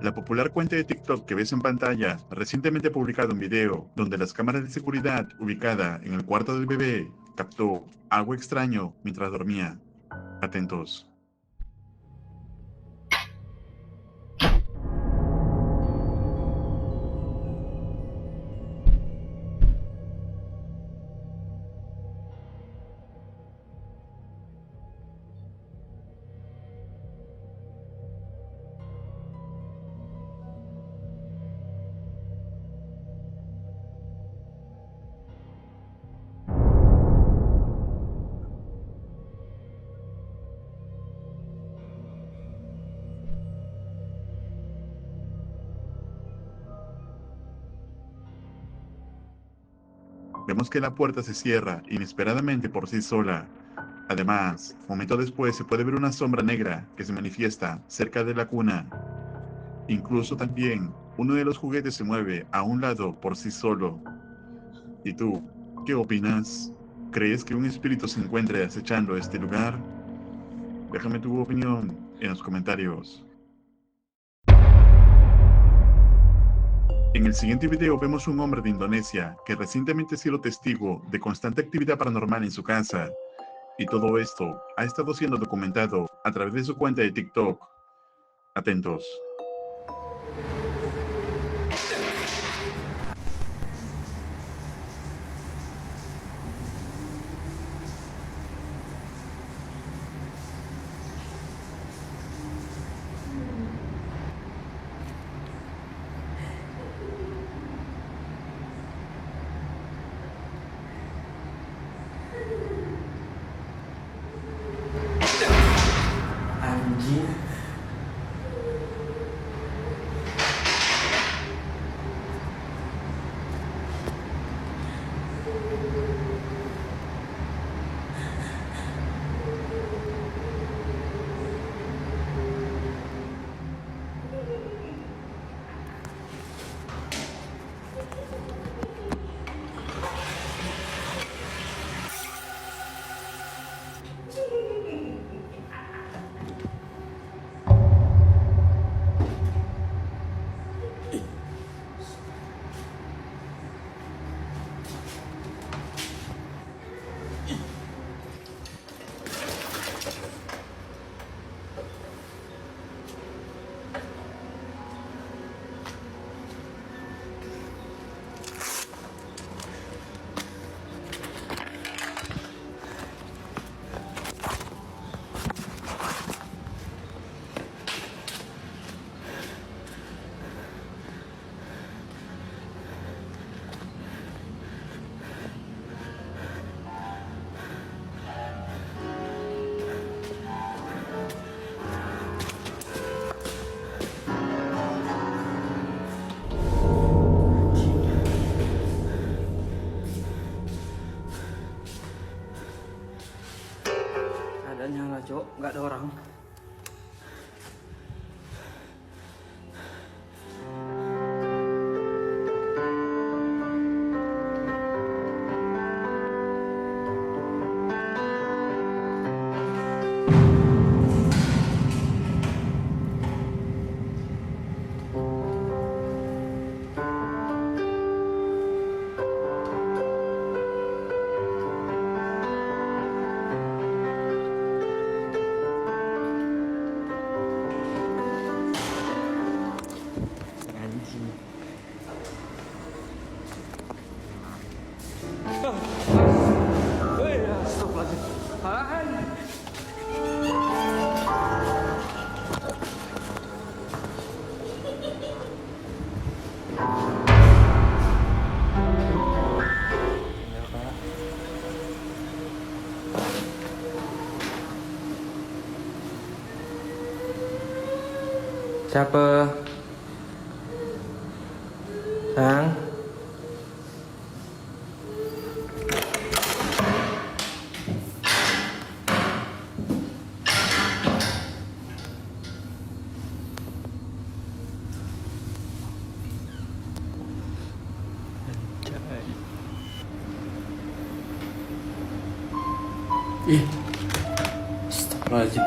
La popular cuenta de TikTok que ves en pantalla recientemente ha publicado un video donde las cámaras de seguridad ubicada en el cuarto del bebé captó algo extraño mientras dormía. Atentos. Vemos que la puerta se cierra inesperadamente por sí sola. Además, momento después se puede ver una sombra negra que se manifiesta cerca de la cuna. Incluso también uno de los juguetes se mueve a un lado por sí solo. ¿Y tú, qué opinas? ¿Crees que un espíritu se encuentre acechando este lugar? Déjame tu opinión en los comentarios. En el siguiente video vemos un hombre de Indonesia que recientemente ha sido testigo de constante actividad paranormal en su casa. Y todo esto ha estado siendo documentado a través de su cuenta de TikTok. Atentos. Anjing. Ada nyala, Cok. Nggak ada orang. Anjing. Woi, stop lagi. Apaan? Siapa? Sang? Ih, astagfirullahaladzim.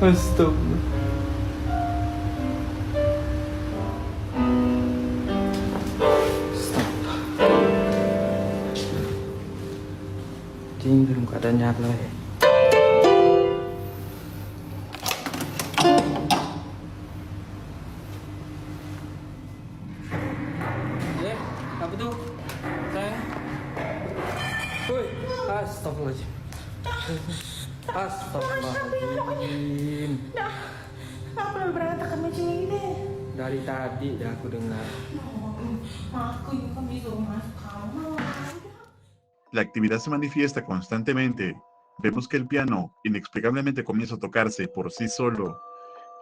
Astagfirullah. Anjing dalam keadaan nyala ya. Apa tuh? Sayang. Woi, astagfirullahaladzim. Astagfirullahaladzim. Kenapa lu berantakan macam ini? Dari tadi dah aku dengar. Aku juga disuruh masuk kamar. La actividad se manifiesta constantemente. Vemos que el piano inexplicablemente comienza a tocarse por sí solo,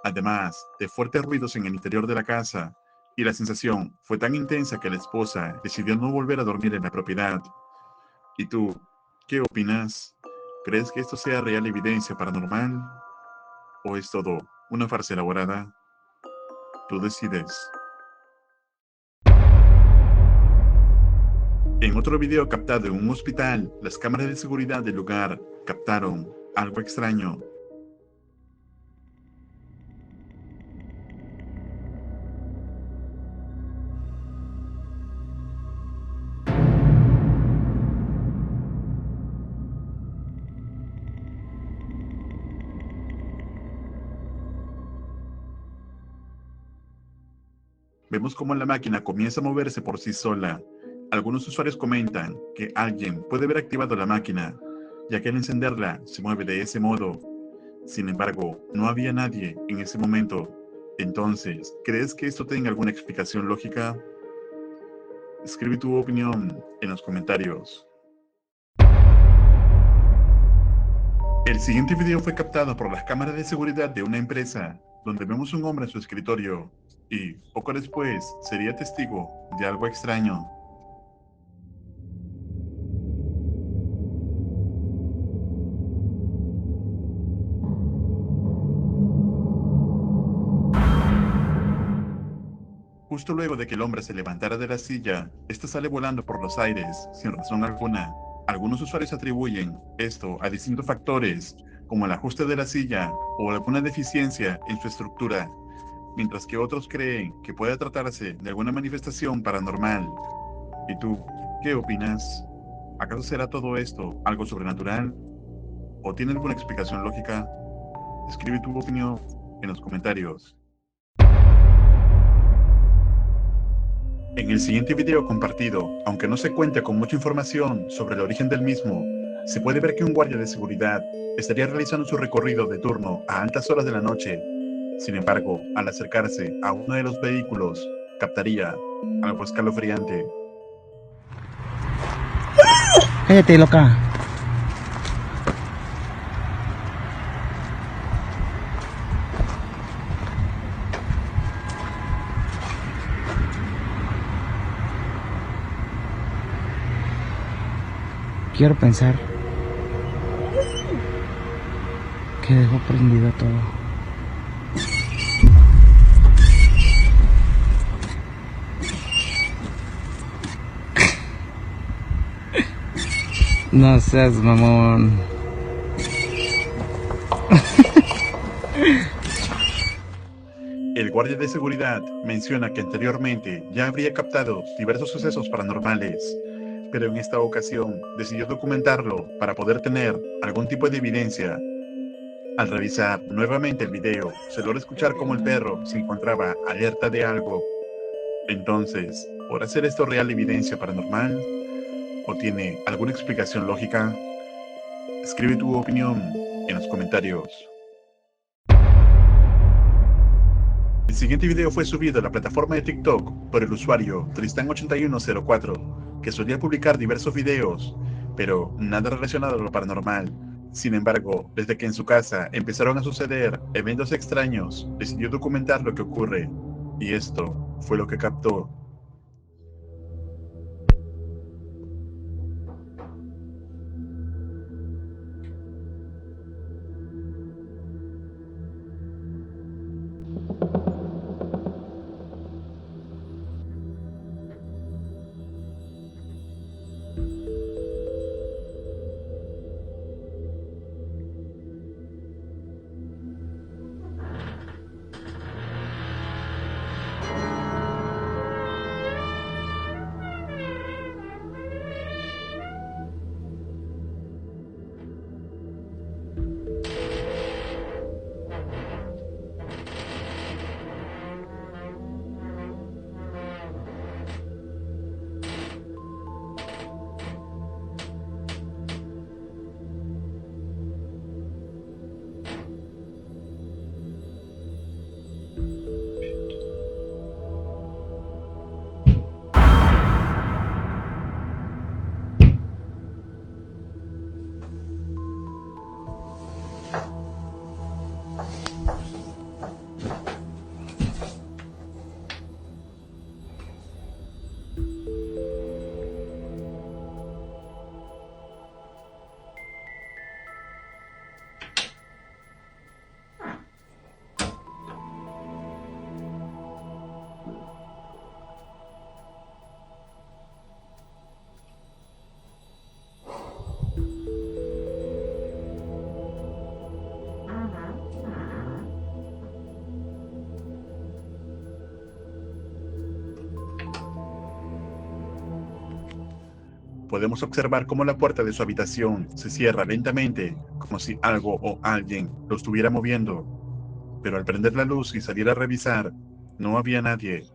además de fuertes ruidos en el interior de la casa, y la sensación fue tan intensa que la esposa decidió no volver a dormir en la propiedad. ¿Y tú, qué opinas? ¿Crees que esto sea real evidencia paranormal? ¿O es todo una farsa elaborada? Tú decides. En otro video captado en un hospital, las cámaras de seguridad del lugar captaron algo extraño. Vemos cómo la máquina comienza a moverse por sí sola. Algunos usuarios comentan que alguien puede haber activado la máquina, ya que al encenderla se mueve de ese modo. Sin embargo, no había nadie en ese momento. Entonces, ¿crees que esto tenga alguna explicación lógica? Escribe tu opinión en los comentarios. El siguiente video fue captado por las cámaras de seguridad de una empresa, donde vemos un hombre en su escritorio, y poco después sería testigo de algo extraño. Justo luego de que el hombre se levantara de la silla, esta sale volando por los aires, sin razón alguna. Algunos usuarios atribuyen esto a distintos factores, como el ajuste de la silla o alguna deficiencia en su estructura, mientras que otros creen que puede tratarse de alguna manifestación paranormal. ¿Y tú, qué opinas? ¿Acaso será todo esto algo sobrenatural? ¿O tiene alguna explicación lógica? Escribe tu opinión en los comentarios. En el siguiente video compartido, aunque no se cuente con mucha información sobre el origen del mismo, se puede ver que un guardia de seguridad estaría realizando su recorrido de turno a altas horas de la noche. Sin embargo, al acercarse a uno de los vehículos, captaría algo escalofriante. Cállate, loca. Quiero pensar que dejó prendido todo. No seas mamón. El guardia de seguridad menciona que anteriormente ya habría captado diversos sucesos paranormales, pero en esta ocasión decidió documentarlo para poder tener algún tipo de evidencia. Al revisar nuevamente el video, se logra escuchar cómo el perro se encontraba alerta de algo. Entonces, ¿podrá ser esto real evidencia paranormal? ¿O tiene alguna explicación lógica? Escribe tu opinión en los comentarios. El siguiente video fue subido a la plataforma de TikTok por el usuario Tristan8104, que solía publicar diversos videos, pero nada relacionado a lo paranormal. Sin embargo, desde que en su casa empezaron a suceder eventos extraños, decidió documentar lo que ocurre, y esto fue lo que captó. podemos observar cómo la puerta de su habitación se cierra lentamente, como si algo o alguien lo estuviera moviendo. Pero al prender la luz y salir a revisar, no había nadie,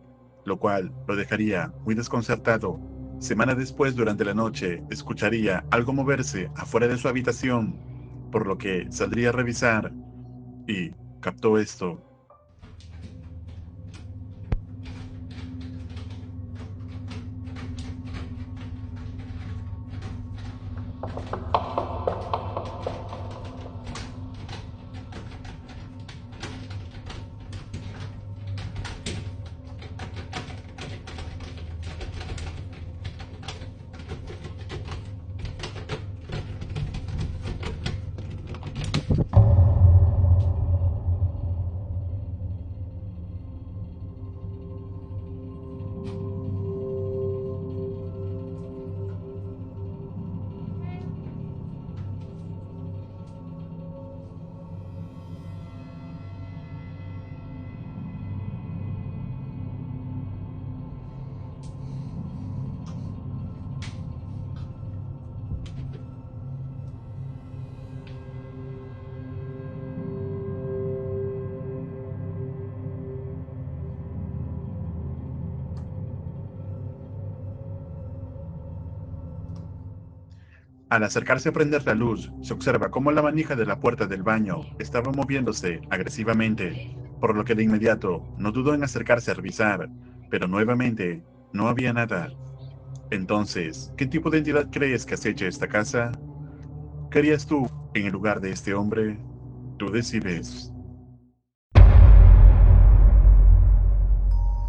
lo cual lo dejaría muy desconcertado. Semanas después, durante la noche, escucharía algo moverse afuera de su habitación, por lo que saldría a revisar y captó esto. Al acercarse a prender la luz, se observa cómo la manija de la puerta del baño estaba moviéndose agresivamente, por lo que de inmediato no dudó en acercarse a revisar, pero nuevamente no había nada. Entonces, ¿qué tipo de entidad crees que acecha esta casa? ¿Qué harías tú en el lugar de este hombre? Tú decides.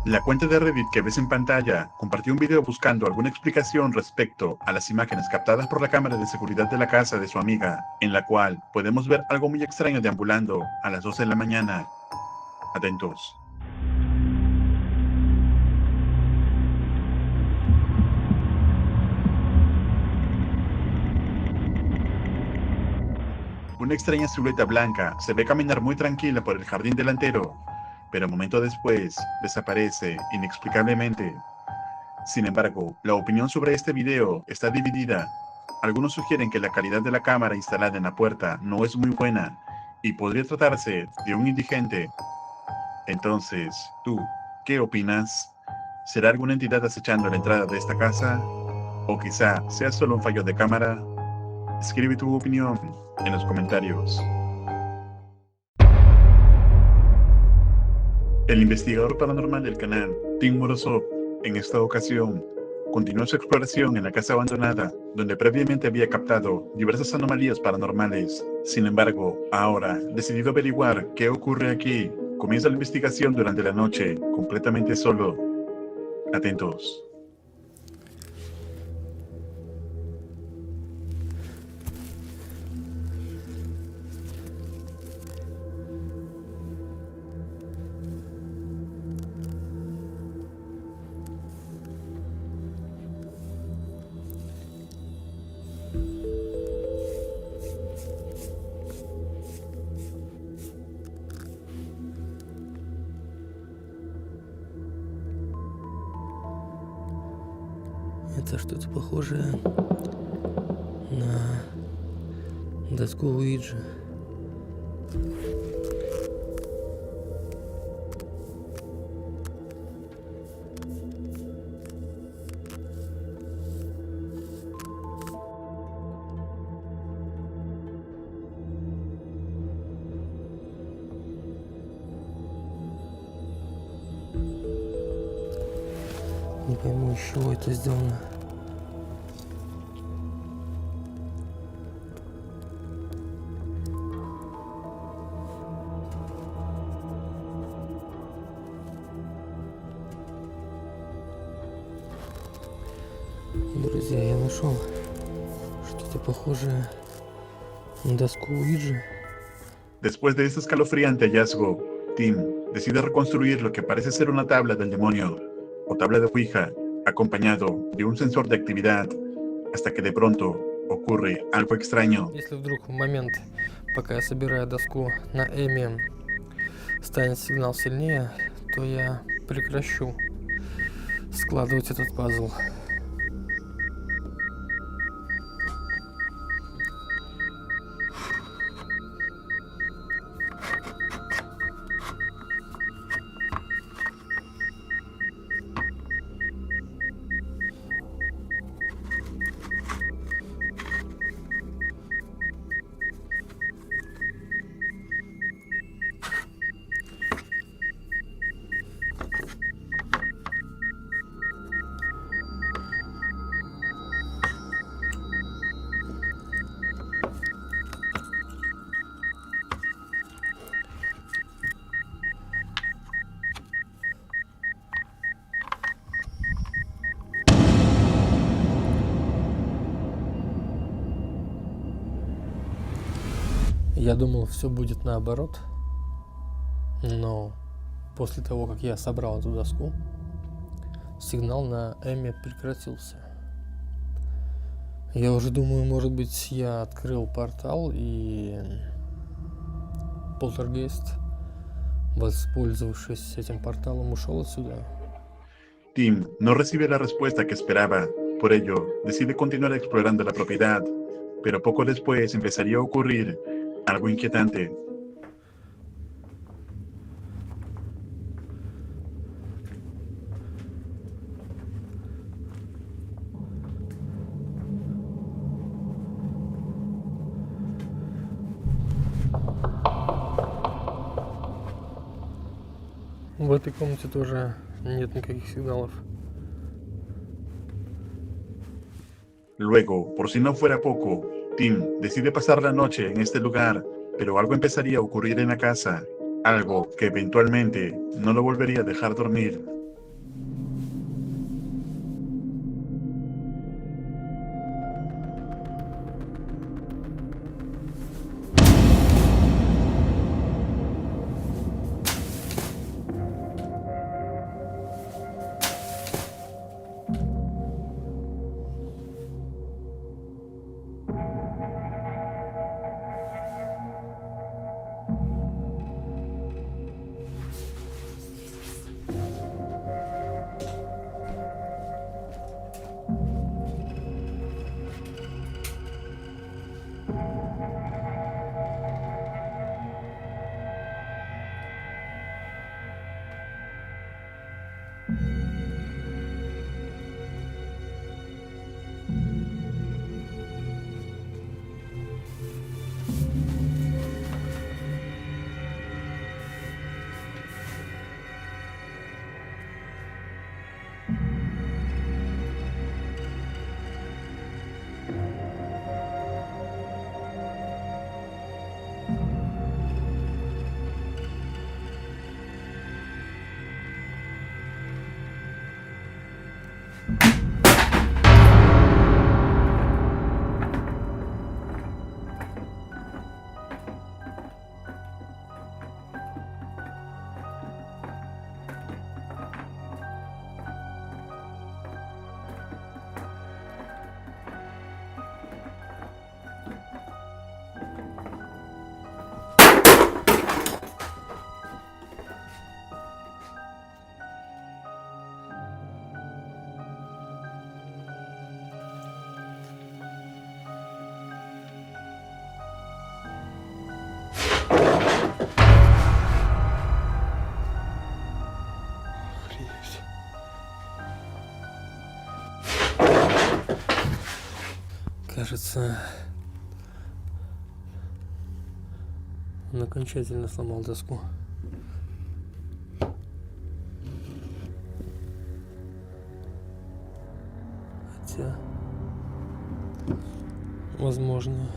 La cuenta de Reddit que ves en pantalla compartió un video buscando alguna explicación respecto a las imágenes captadas por la cámara de seguridad de la casa de su amiga, en la cual podemos ver algo muy extraño deambulando a las 12 de la mañana. Atentos. Una extraña silueta blanca se ve caminar muy tranquila por el jardín delantero, pero un momento después desaparece inexplicablemente. Sin embargo, la opinión sobre este video está dividida. Algunos sugieren que la calidad de la cámara instalada en la puerta no es muy buena y podría tratarse de un indigente. Entonces, ¿tú qué opinas? ¿Será alguna entidad acechando la entrada de esta casa? ¿O quizá sea solo un fallo de cámara? Escribe tu opinión en los comentarios. El investigador paranormal del canal, Tim Morozov, en esta ocasión, continuó su exploración en la casa abandonada, donde previamente había captado diversas anomalías paranormales. Sin embargo, ahora, decidido averiguar qué ocurre aquí, comienza la investigación durante la noche, completamente solo. Atentos. Это что-то похожее на доску Уиджи. Не пойму, из чего это сделано. Друзья, я нашел что-то похожее на доску Уиджи. Después de este escalofriante hallazgo, Tim decide reconstruir lo que parece ser una tabla del demonio, o tabla de Ouija, acompañado de un sensor de actividad, hasta que de pronto ocurre algo extraño. Если вдруг в момент, пока я собираю доску на Эми, станет сигнал сильнее, то я прекращу складывать этот пазл. Я думал, все будет наоборот, но после того, как я собрал эту доску, сигнал на Эми прекратился. Я уже думаю, может быть, я открыл портал и полтергейст, воспользовавшись этим порталом, ушел отсюда. Tim no recibe la respuesta que esperaba, por ello decide continuar explorando la propiedad, pero poco después empezaría a ocurrir algo inquietante. В этой комнате тоже нет никаких сигналов. Luego, por si no fuera poco, Tim decide pasar la noche en este lugar, pero algo empezaría a ocurrir en la casa, algo que eventualmente no lo volvería a dejar dormir. Кажется, он окончательно сломал доску. Хотя, возможно,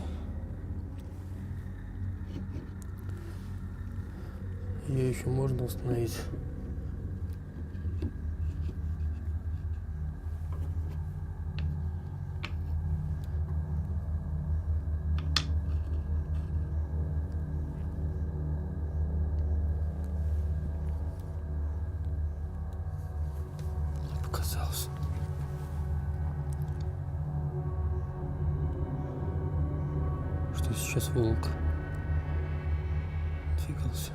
ее еще можно установить. Показалось. Что сейчас волк двигался.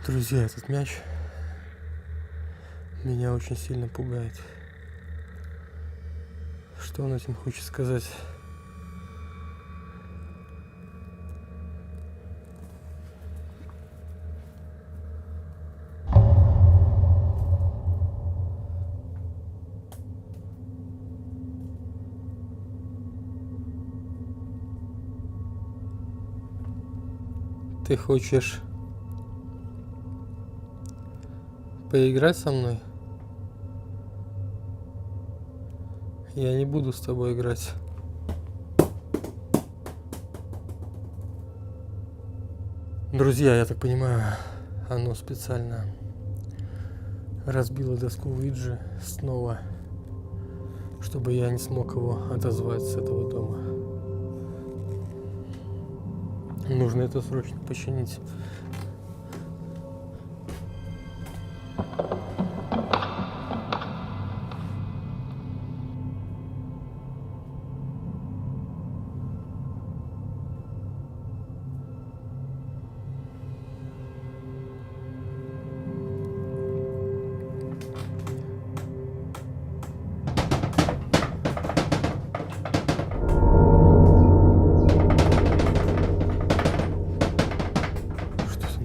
Друзья, этот мяч меня очень сильно пугает. Что он этим хочет сказать? Ты хочешь поиграть со мной? Я не буду с тобой играть. Друзья, я так понимаю, оно специально разбило доску Уиджи снова, чтобы я не смог его отозвать с этого дома. Нужно это срочно починить.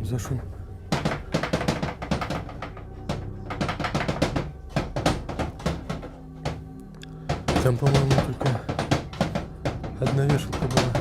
За шум. Там, по-моему, только одна вешалка была.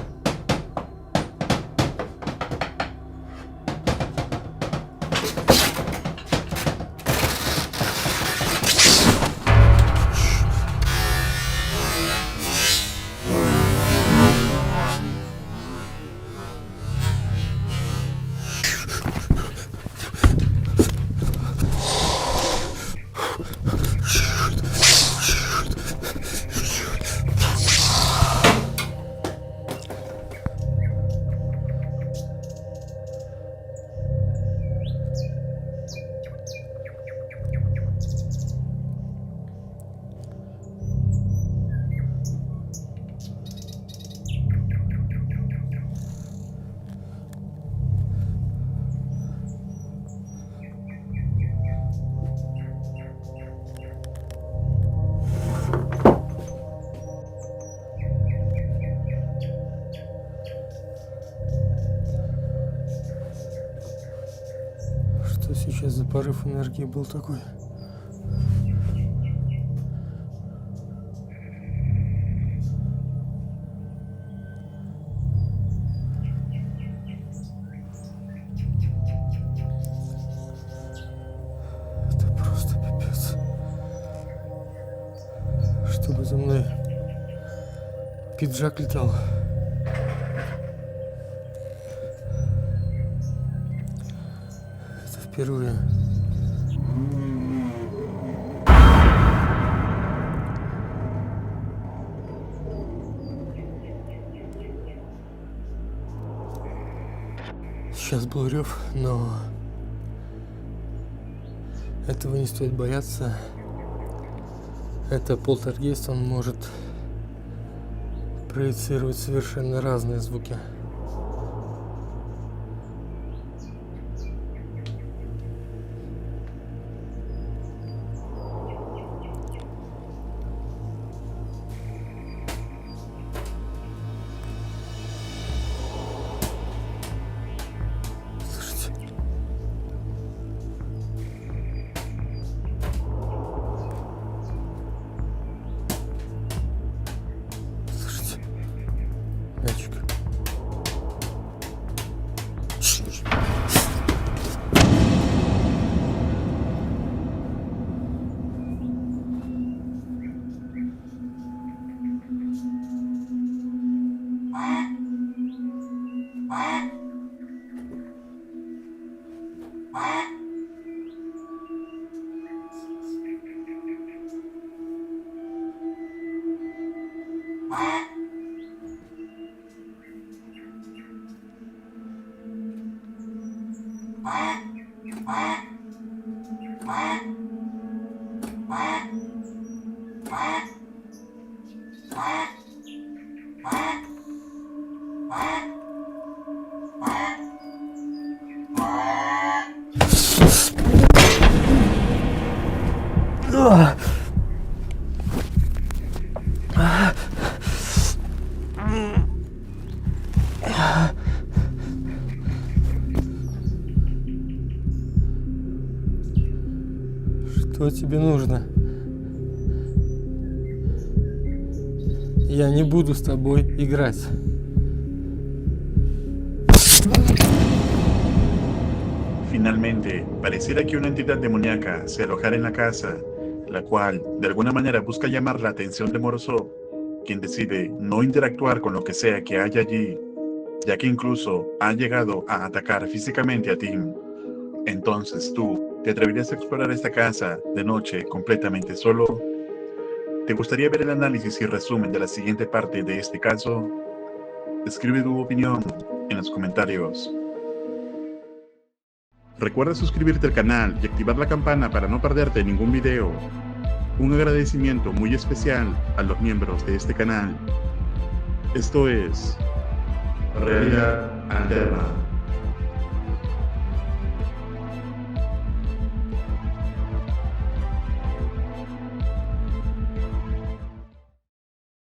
Что сейчас за порыв энергии был такой? Это просто пипец. Чтобы за мной пиджак летал. Это впервые. Сейчас был рев, но этого не стоит бояться. Это полтергейст, он может проецировать совершенно разные звуки. Слышите? Мячик. Что тебе нужно? Я не буду с тобой играть. Finalmente, pareciera que una entidad demoníaca se alojara en la casa, la cual de alguna manera busca llamar la atención de Morozov, quien decide no interactuar con lo que sea que haya allí, ya que incluso ha llegado a atacar físicamente a Tim. Entonces, ¿tú te atreverías a explorar esta casa de noche completamente solo? ¿Te gustaría ver el análisis y resumen de la siguiente parte de este caso? Escribe tu opinión en los comentarios. Recuerda suscribirte al canal y activar la campana para no perderte ningún video. Un agradecimiento muy especial a los miembros de este canal. Esto es Realidad Alterna.